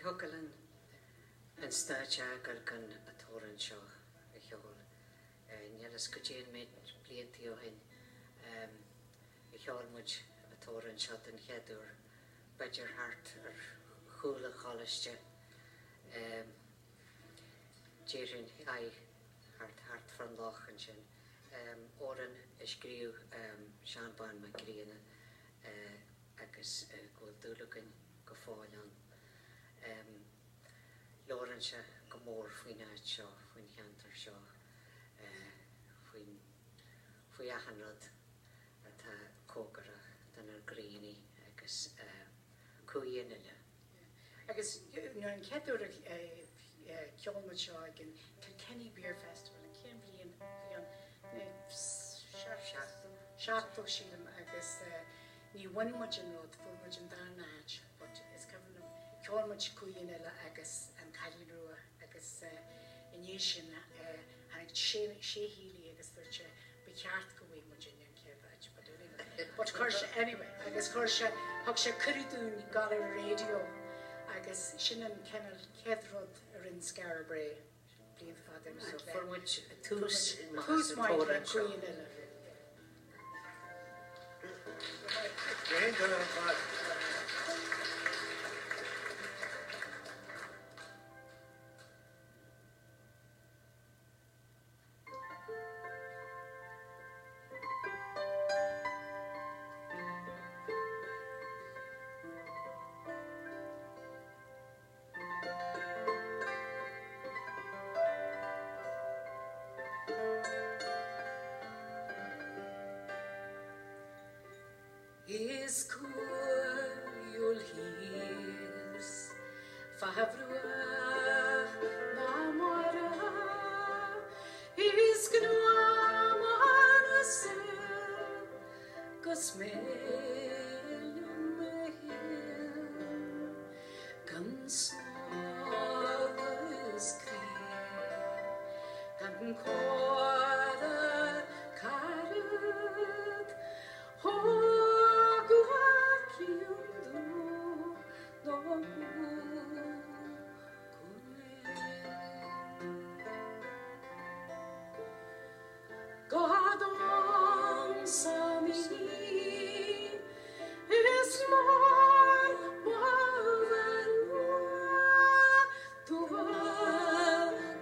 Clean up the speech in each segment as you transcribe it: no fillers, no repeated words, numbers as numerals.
Huckalan and Stachagal can a torrent show a hole. And Yalas Kuchin made plenty of him. A hole much a torrent shot and head or Badger Heart or Hula Hollister. Jirin I Heart from Lochanshin. Oren is grew Shamban McGreena. Agus Goldulugan go fáileán. Lawrence go mór faoin áit seo, faoin cheantar seo, faoi ahanrad atá cógara den ar gríní agus cúineile. Agus an ceadúr ceolma seo agin Kilkenny Beer Festival in Campion Seachtó sílam agus ní bhainmuid an rud fuairmuid an dánáid, but is ceann ceolmuid cúineile agus an cailrua agus iníos sin hanig sé hílí agus dúirte becheart go bhfuil muid in céadhaid, but chuirse anyway, agus chuirse thug sé cuiridún gal ar radio agus sin an cenneil ceadrod ar in Scarbray bliain fadin. So fuairmuid tús maith le cúineile. Is cool you'll hears Favrua Namara is Gnuamana Cosmelium Consoles Cree Cancora Carat God on Samini is more than to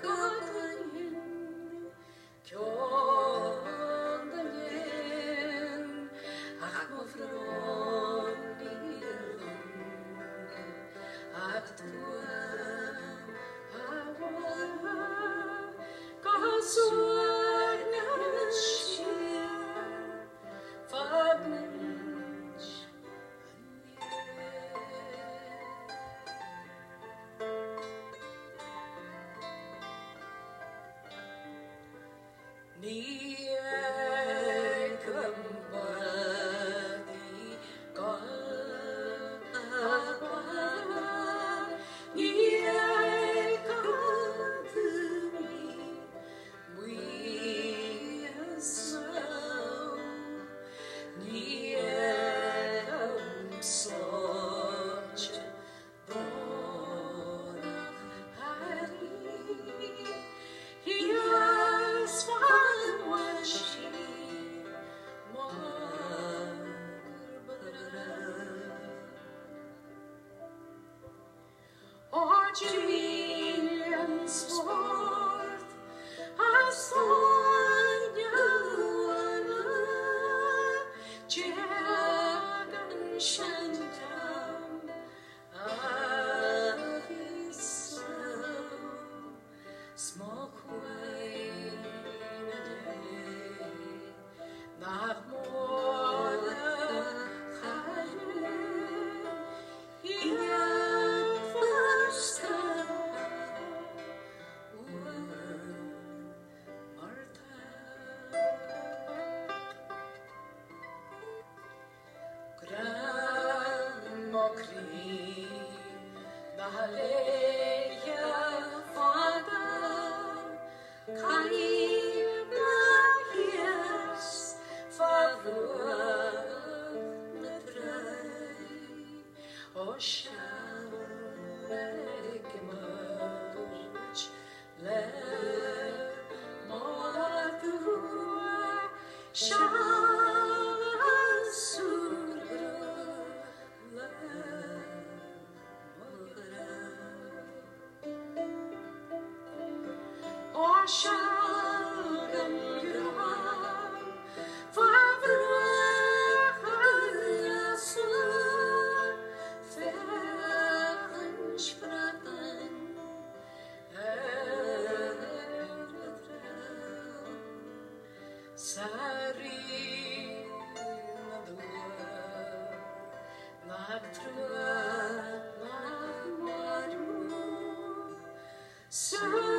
Godin Kyonden Akmofron He has fallen. Sir